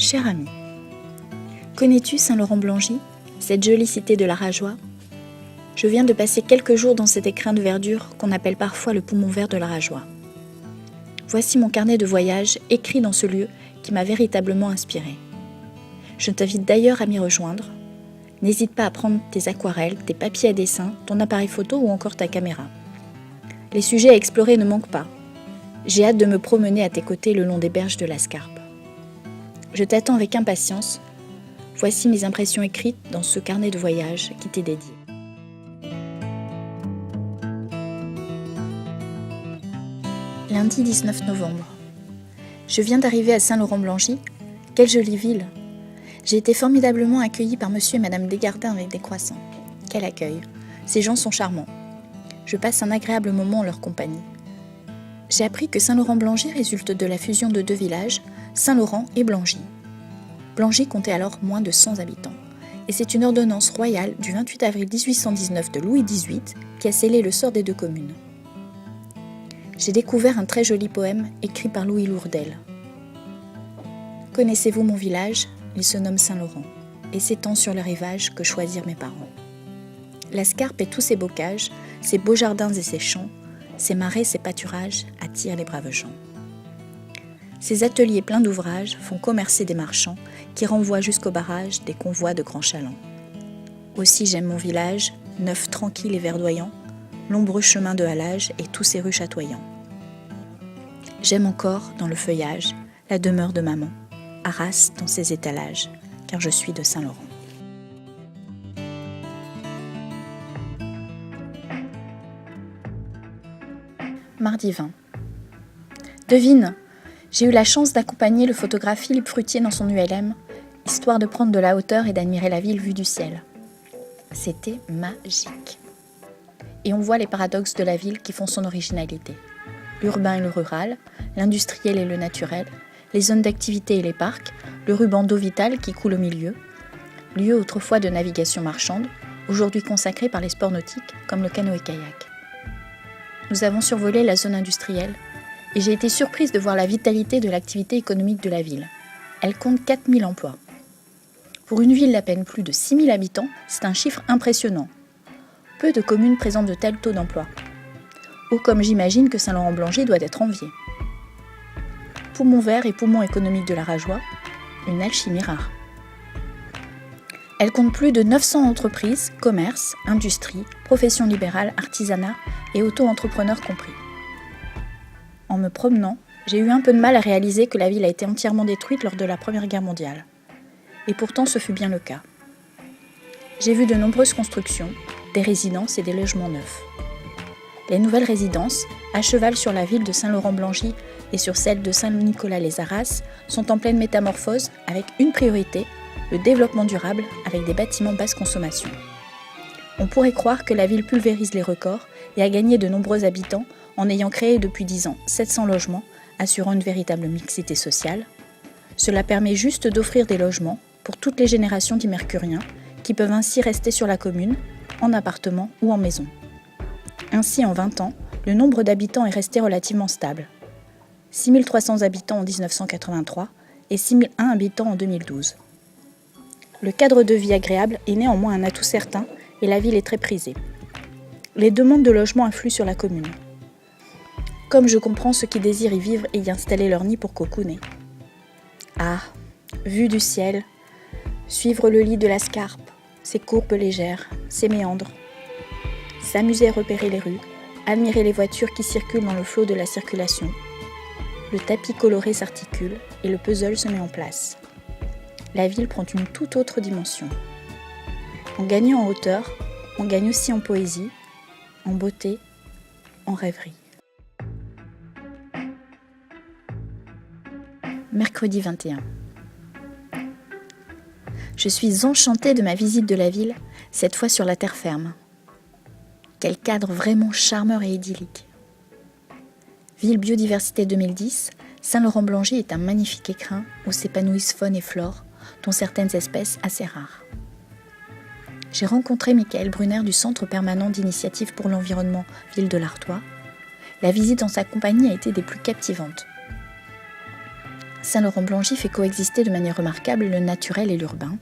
Cher ami, connais-tu Saint-Laurent-Blangy, cette jolie cité de la Rajoie ? Je viens de passer quelques jours dans cet écrin de verdure qu'on appelle parfois le poumon vert de la Rajoie. Voici mon carnet de voyage écrit dans ce lieu qui m'a véritablement inspiré. Je t'invite d'ailleurs à m'y rejoindre. N'hésite pas à prendre tes aquarelles, tes papiers à dessin, ton appareil photo ou encore ta caméra. Les sujets à explorer ne manquent pas. J'ai hâte de me promener à tes côtés le long des berges de la Scarpe. Je t'attends avec impatience. Voici mes impressions écrites dans ce carnet de voyage qui t'est dédié. Lundi 19 novembre. Je viens d'arriver à Saint-Laurent-Blangy. Quelle jolie ville! J'ai été formidablement accueillie par monsieur et madame Desgardins avec des croissants. Quel accueil! Ces gens sont charmants. Je passe un agréable moment en leur compagnie. J'ai appris que Saint-Laurent-Blangy résulte de la fusion de deux villages, Saint-Laurent et Blangy. Blangy comptait alors moins de 100 habitants. Et c'est une ordonnance royale du 28 avril 1819 de Louis XVIII qui a scellé le sort des deux communes. J'ai découvert un très joli poème écrit par Louis Lourdel. Connaissez-vous mon village ? Il se nomme Saint-Laurent, et s'étend sur le rivage que choisirent mes parents. La Scarpe et tous ses bocages, ses beaux jardins et ses champs, ses marais, ses pâturages attirent les braves gens. Ces ateliers pleins d'ouvrages font commercer des marchands qui renvoient jusqu'au barrage des convois de grands chalands. Aussi j'aime mon village, neuf, tranquille et verdoyant, l'ombreux chemin de halage et tous ses rues chatoyants. J'aime encore, dans le feuillage, la demeure de maman, Arras dans ses étalages, car je suis de Saint-Laurent. Mardi 20. Devine, j'ai eu la chance d'accompagner le photographe Philippe Frutier dans son ULM, histoire de prendre de la hauteur et d'admirer la ville vue du ciel. C'était magique. Et on voit les paradoxes de la ville qui font son originalité. L'urbain et le rural, l'industriel et le naturel, les zones d'activité et les parcs, le ruban d'eau vitale qui coule au milieu, lieu autrefois de navigation marchande, aujourd'hui consacré par les sports nautiques comme le canoë-kayak. Nous avons survolé la zone industrielle et j'ai été surprise de voir la vitalité de l'activité économique de la ville. Elle compte 4000 emplois. Pour une ville d'à peine plus de 6000 habitants, c'est un chiffre impressionnant. Peu de communes présentent de tels taux d'emploi. Oh, comme j'imagine que Saint-Laurent-Blangy doit être envié. Poumon vert et poumon économique de la Rajoie, une alchimie rare. Elle compte plus de 900 entreprises, commerces, industries, professions libérales, artisanat et auto-entrepreneurs compris. En me promenant, j'ai eu un peu de mal à réaliser que la ville a été entièrement détruite lors de la Première Guerre mondiale. Et pourtant, ce fut bien le cas. J'ai vu de nombreuses constructions, des résidences et des logements neufs. Les nouvelles résidences, à cheval sur la ville de Saint-Laurent-Blangy et sur celle de Saint-Nicolas-les-Arras, sont en pleine métamorphose avec une priorité, le développement durable avec des bâtiments basse consommation. On pourrait croire que la ville pulvérise les records et a gagné de nombreux habitants en ayant créé depuis 10 ans 700 logements, assurant une véritable mixité sociale. Cela permet juste d'offrir des logements pour toutes les générations d'Immercuriens qui peuvent ainsi rester sur la commune, en appartement ou en maison. Ainsi, en 20 ans, le nombre d'habitants est resté relativement stable. 6300 habitants en 1983 et 6001 habitants en 2012. Le cadre de vie agréable est néanmoins un atout certain et la ville est très prisée. Les demandes de logement affluent sur la commune. Comme je comprends ceux qui désirent y vivre et y installer leur nid pour cocooner. Ah, vue du ciel, suivre le lit de la Scarpe, ses courbes légères, ses méandres. S'amuser à repérer les rues, admirer les voitures qui circulent dans le flot de la circulation. Le tapis coloré s'articule et le puzzle se met en place. La ville prend une toute autre dimension. En gagnant en hauteur, on gagne aussi en poésie, en beauté, en rêverie. Mercredi 21. Je suis enchantée de ma visite de la ville, cette fois sur la terre ferme. Quel cadre vraiment charmeur et idyllique. Ville Biodiversité 2010, Saint-Laurent-Blangy est un magnifique écrin où s'épanouissent faune et flore, dont certaines espèces assez rares. J'ai rencontré Michael Brunner du Centre permanent d'initiative pour l'environnement Ville de l'Artois. La visite en sa compagnie a été des plus captivantes. Saint-Laurent-Blangy fait coexister de manière remarquable le naturel et l'urbain.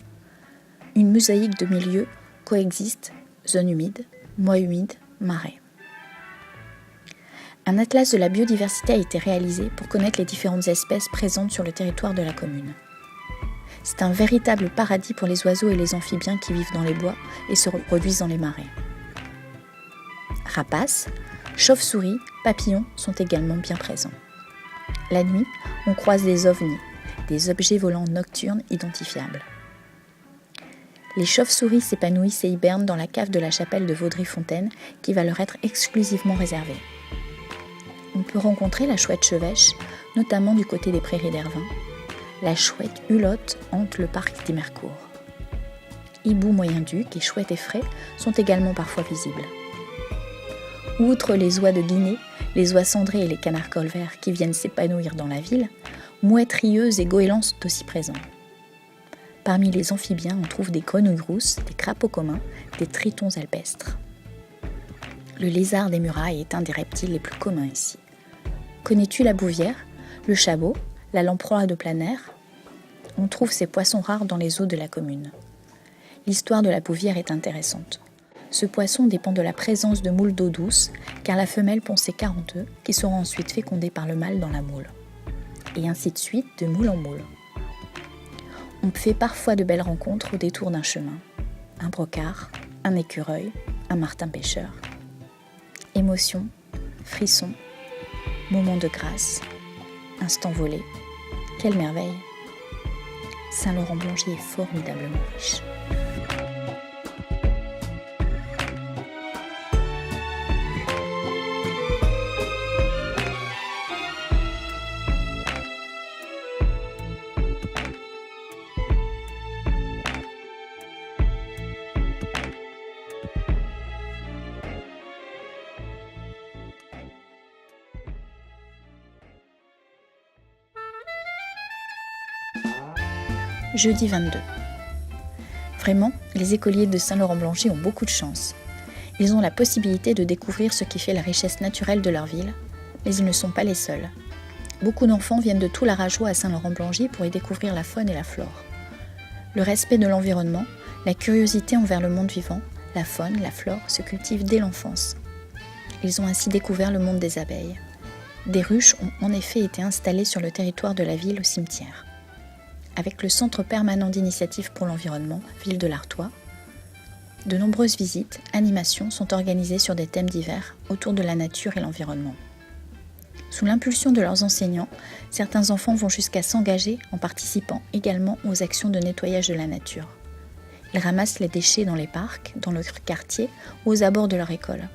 Une mosaïque de milieux coexiste, zone humide, mois humide, marais. Un atlas de la biodiversité a été réalisé pour connaître les différentes espèces présentes sur le territoire de la commune. C'est un véritable paradis pour les oiseaux et les amphibiens qui vivent dans les bois et se reproduisent dans les marais. Rapaces, chauves-souris, papillons sont également bien présents. La nuit, on croise des ovnis, des objets volants nocturnes identifiables. Les chauves-souris s'épanouissent et hibernent dans la cave de la chapelle de Vaudry-Fontaine qui va leur être exclusivement réservée. On peut rencontrer la chouette chevêche, notamment du côté des prairies d'Hervin. La chouette hulotte hante le parc d'Imercourt. Hibou moyen-duc et chouette effraie sont également parfois visibles. Outre les oies de Guinée, les oies cendrées et les canards colverts qui viennent s'épanouir dans la ville, mouettes rieuses et goélands sont aussi présents. Parmi les amphibiens, on trouve des grenouilles rousses, des crapauds communs, des tritons alpestres. Le lézard des murailles est un des reptiles les plus communs ici. Connais-tu la bouvière, le chabot, la lamproie de plein air? On trouve ces poissons rares dans les eaux de la commune. L'histoire de la bouvière est intéressante. Ce poisson dépend de la présence de moules d'eau douce, car la femelle pond ses 40 œufs, qui seront ensuite fécondés par le mâle dans la moule. Et ainsi de suite, de moule en moule. On fait parfois de belles rencontres au détour d'un chemin. Un brocard, un écureuil, un martin pêcheur. Émotion, frisson, moment de grâce, instant volé. Quelle merveille! Saint-Laurent-Blangy est formidablement riche. Jeudi 22. Vraiment, les écoliers de Saint-Laurent-Blangy ont beaucoup de chance. Ils ont la possibilité de découvrir ce qui fait la richesse naturelle de leur ville, mais ils ne sont pas les seuls. Beaucoup d'enfants viennent de tout l'Arageois à Saint-Laurent-Blangy pour y découvrir la faune et la flore. Le respect de l'environnement, la curiosité envers le monde vivant, la faune, la flore se cultivent dès l'enfance. Ils ont ainsi découvert le monde des abeilles. Des ruches ont en effet été installées sur le territoire de la ville au cimetière. Avec le Centre permanent d'initiative pour l'environnement, Ville de l'Artois, de nombreuses visites, animations sont organisées sur des thèmes divers autour de la nature et l'environnement. Sous l'impulsion de leurs enseignants, certains enfants vont jusqu'à s'engager en participant également aux actions de nettoyage de la nature. Ils ramassent les déchets dans les parcs, dans leur quartier ou aux abords de leur école.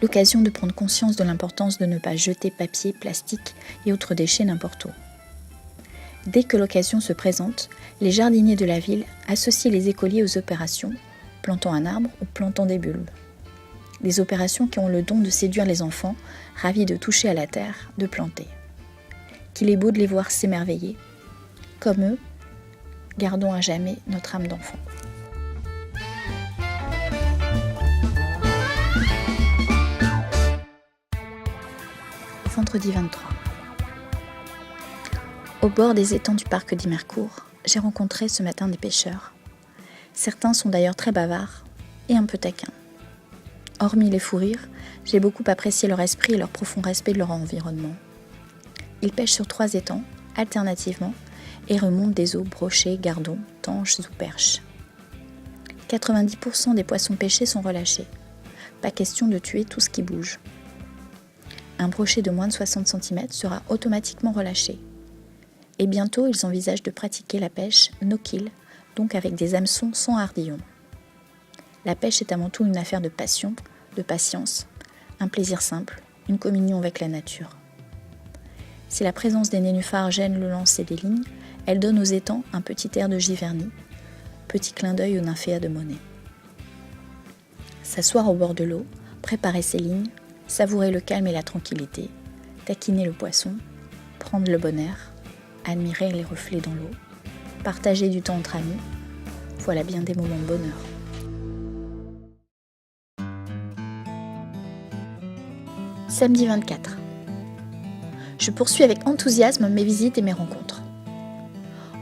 L'occasion de prendre conscience de l'importance de ne pas jeter papier, plastique et autres déchets n'importe où. Dès que l'occasion se présente, les jardiniers de la ville associent les écoliers aux opérations, plantant un arbre ou plantant des bulbes. Des opérations qui ont le don de séduire les enfants, ravis de toucher à la terre, de planter. Qu'il est beau de les voir s'émerveiller. Comme eux, gardons à jamais notre âme d'enfant. Vendredi 23. Au bord des étangs du parc d'Imercourt, j'ai rencontré ce matin des pêcheurs. Certains sont d'ailleurs très bavards et un peu taquins. Hormis les fous rires, j'ai beaucoup apprécié leur esprit et leur profond respect de leur environnement. Ils pêchent sur 3 étangs, alternativement, et remontent des eaux brochets, gardons, tanches ou perches. 90% des poissons pêchés sont relâchés. Pas question de tuer tout ce qui bouge. Un brochet de moins de 60 cm sera automatiquement relâché. Et bientôt, ils envisagent de pratiquer la pêche no-kill, donc avec des hameçons sans ardillons. La pêche est avant tout une affaire de passion, de patience, un plaisir simple, une communion avec la nature. Si la présence des nénuphars gêne le lancer des lignes, elle donne aux étangs un petit air de Giverny, petit clin d'œil aux nymphéas de Monet. S'asseoir au bord de l'eau, préparer ses lignes, savourer le calme et la tranquillité, taquiner le poisson, prendre le bon air, admirer les reflets dans l'eau, partager du temps entre amis, voilà bien des moments de bonheur. Samedi 24. Je je poursuis avec enthousiasme mes visites et mes rencontres.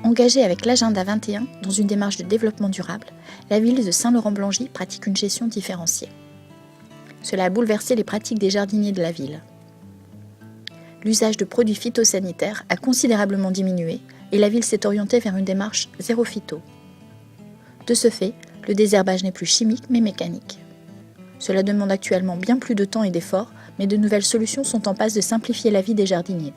Engagée avec l'Agenda 21 dans une démarche de développement durable, la ville de Saint-Laurent-Blangy pratique une gestion différenciée. Cela a bouleversé les pratiques des jardiniers de la ville. L'usage de produits phytosanitaires a considérablement diminué et la ville s'est orientée vers une démarche zéro phyto. De ce fait, le désherbage n'est plus chimique mais mécanique. Cela demande actuellement bien plus de temps et d'efforts, mais de nouvelles solutions sont en passe de simplifier la vie des jardiniers.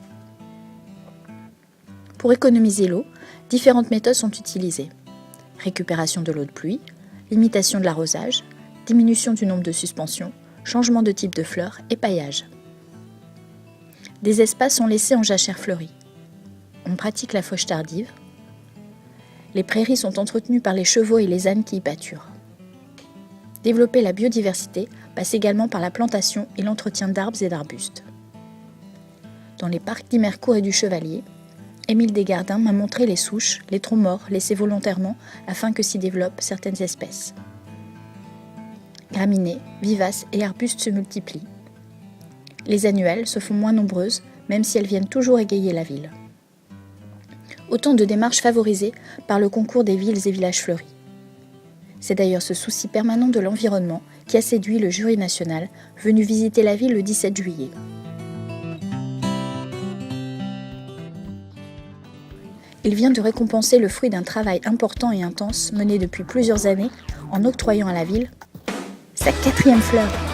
Pour économiser l'eau, différentes méthodes sont utilisées. Récupération de l'eau de pluie, limitation de l'arrosage, diminution du nombre de suspensions, changement de type de fleurs et paillage. Des espaces sont laissés en jachère fleurie. On pratique la fauche tardive. Les prairies sont entretenues par les chevaux et les ânes qui y pâturent. Développer la biodiversité passe également par la plantation et l'entretien d'arbres et d'arbustes. Dans les parcs d'Imercourt et du Chevalier, Émile Desgardins m'a montré les souches, les troncs morts laissés volontairement afin que s'y développent certaines espèces. Graminées, vivaces et arbustes se multiplient. Les annuelles se font moins nombreuses, même si elles viennent toujours égayer la ville. Autant de démarches favorisées par le concours des villes et villages fleuris. C'est d'ailleurs ce souci permanent de l'environnement qui a séduit le jury national, venu visiter la ville le 17 juillet. Il vient de récompenser le fruit d'un travail important et intense mené depuis plusieurs années en octroyant à la ville sa 4e fleur.